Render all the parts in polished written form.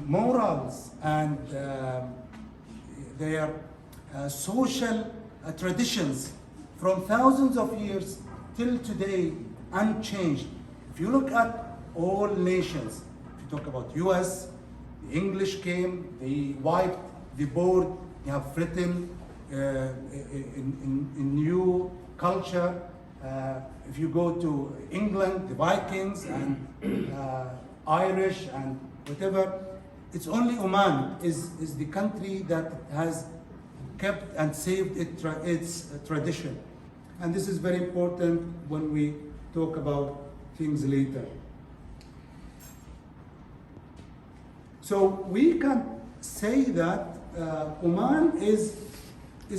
morals and their social traditions from thousands of years till today unchanged. If you look at all nations, if you talk about US, the English came, they wiped the board, they have written in new culture. If you go to England, the Vikings and Irish and whatever, it's only Oman is the country that has kept and saved its tradition. And this is very important when we talk about things later. So we can say that Oman is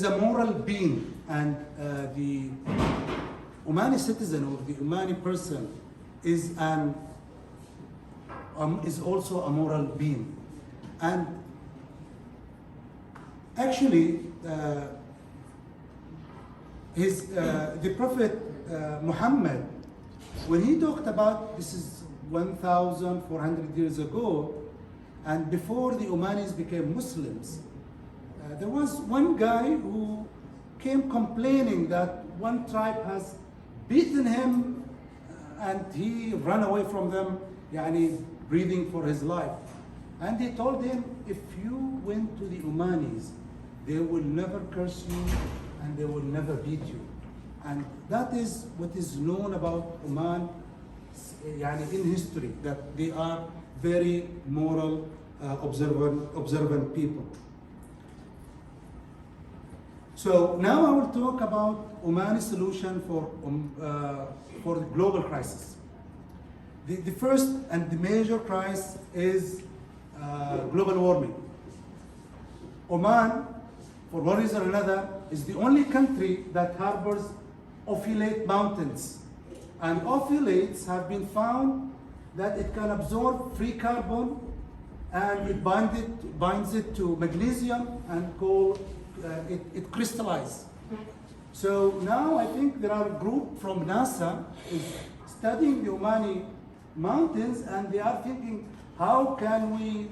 a moral being, and the Omani citizen or the Omani person is also a moral being. And actually, the Prophet Muhammad, when he talked about, this is 1,400 years ago, and before the Omanis became Muslims, there was one guy who came complaining that one tribe has beaten him and he ran away from them, breathing for his life. And they told him, if you went to the Omanis, they will never curse you and they will never beat you. And that is what is known about Oman in history, that they are very moral, observant people. So now I will talk about Omani solution for the global crisis. The first and the major crisis is global warming. Oman, for one reason or another, is the only country that harbors ophiolate mountains. And ophiolates have been found that it can absorb free carbon and it binds it to magnesium and coal. It crystallizes. So now I think there are a group from NASA is studying the Omani mountains, and they are thinking, how can we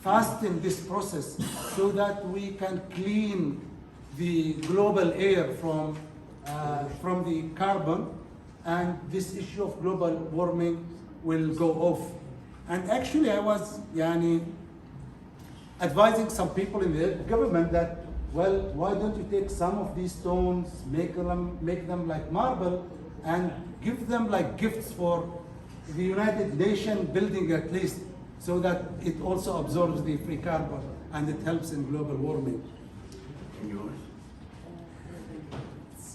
fasten this process so that we can clean the global air from the carbon, and this issue of global warming will go off. And actually I was advising some people in the government that, well, why don't you take some of these stones, make them like marble, and give them like gifts for the United Nations building at least, so that it also absorbs the free carbon and it helps in global warming.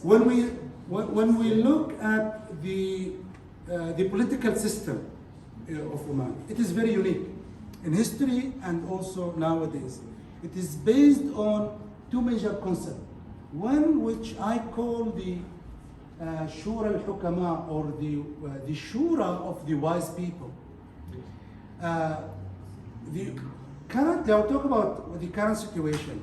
When we look at the political system of Oman, it is very unique in history and also nowadays. It is based on two major concepts. One which I call the Shura al-Hukama, or the Shura of the wise people. Currently, I'll talk about the current situation.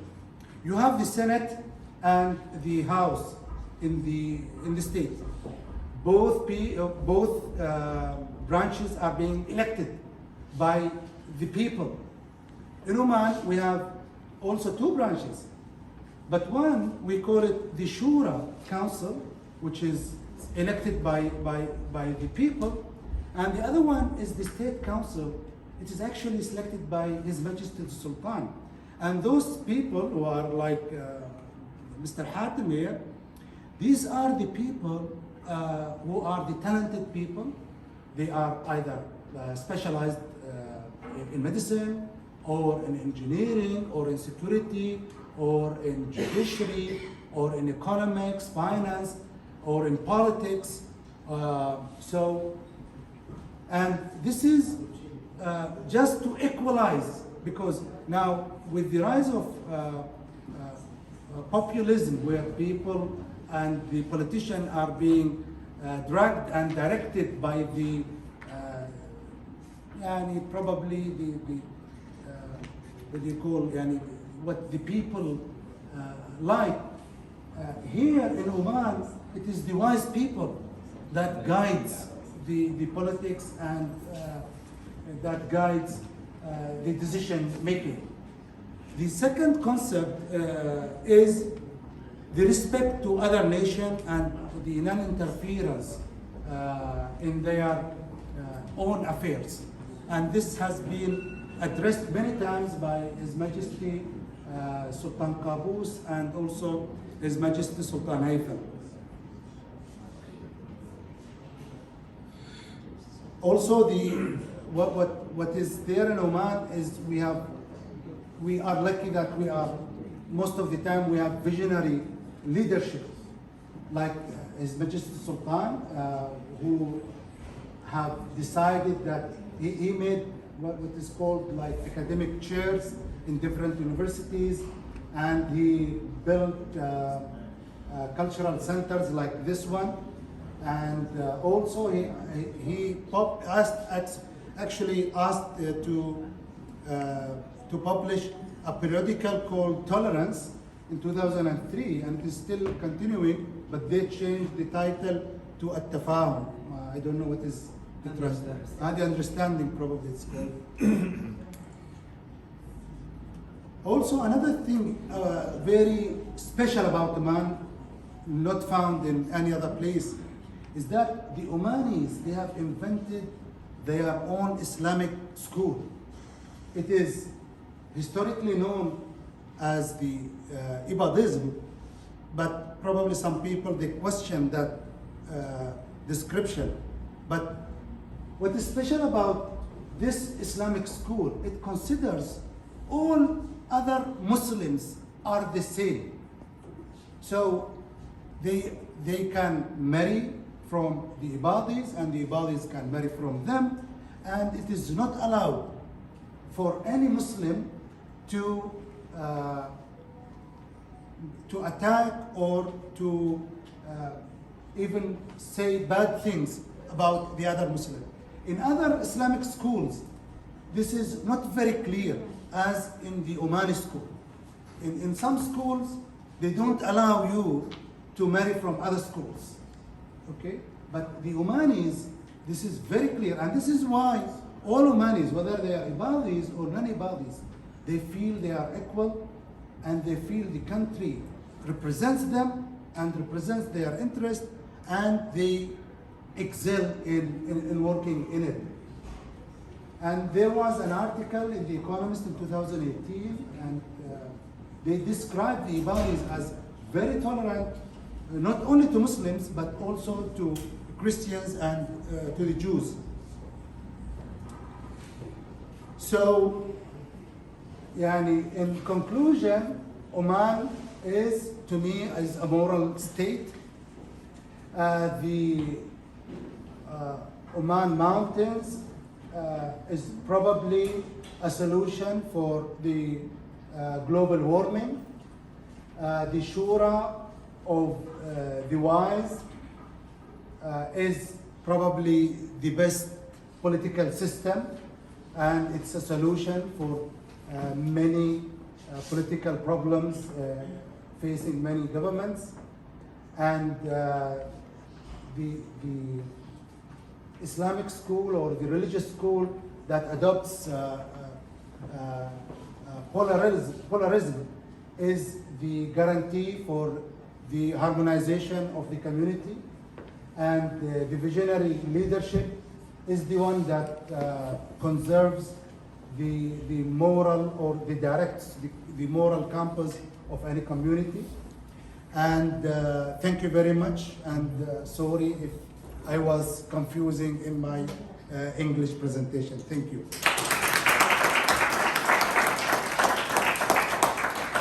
You have the Senate and the House in the state. Both branches are being elected by the people. In Oman, we have also two branches. But one, we call it the Shura Council, which is elected by the people. And the other one is the State Council. It is actually selected by His Majesty the Sultan. And those people who are like Mr. Hatem here, these are the people who are the talented people. They are either specialized in medicine, or in engineering, or in security, or in judiciary, or in economics, finance, or in politics. And this is just to equalize, because now with the rise of populism, where people and the politicians are being dragged and directed by the probably the what do you call what the people like. Here in Oman, it is the wise people that guides the politics and that guides the decision making. The second concept is the respect to other nations and the non-interference in their own affairs. And this has been addressed many times by His Majesty Sultan Qaboos and also His Majesty Sultan Haytham. Also, what is there in Oman is we are lucky that most of the time we have visionary leadership, like His Majesty Sultan, who have decided that he made what is called like academic chairs in different universities, and he built cultural centers like this one, and also he actually asked to publish a periodical called Tolerance in 2003, and it is still continuing, but they changed the title to At-Tafahum. I don't know what is the trust. The understanding probably it's called. Also, another thing very special about Oman, not found in any other place, is that the Omanis, they have invented their own Islamic school. It is historically known as the Ibadism, but probably some people, they question that description. But what is special about this Islamic school, it considers all other Muslims are the same. So they can marry from the Ibadis, and the Ibadis can marry from them, and it is not allowed for any Muslim to attack or to even say bad things about the other Muslim. In other Islamic schools, this is not very clear as in the Omani school. In some schools, they don't allow you to marry from other schools, okay? But the Omanis, this is very clear, and this is why all Omanis, whether they are Ibadis or non-Ibadis, they feel they are equal, and they feel the country represents them and represents their interest, and they excel in working in it. And there was an article in The Economist in 2018, and they described the Ibadis as very tolerant, not only to Muslims, but also to Christians and to the Jews. So, in conclusion, Oman is, to me, is a moral state. The Oman Mountains is probably a solution for the global warming. The Shura of the wise is probably the best political system, and it's a solution for many political problems facing many governments. And the Islamic school or the religious school that adopts pluralism is the guarantee for the harmonization of the community, and the visionary leadership is the one that conserves the moral, or the directs the moral compass of any community. And thank you very much, and sorry if I was confusing in my English presentation. Thank you.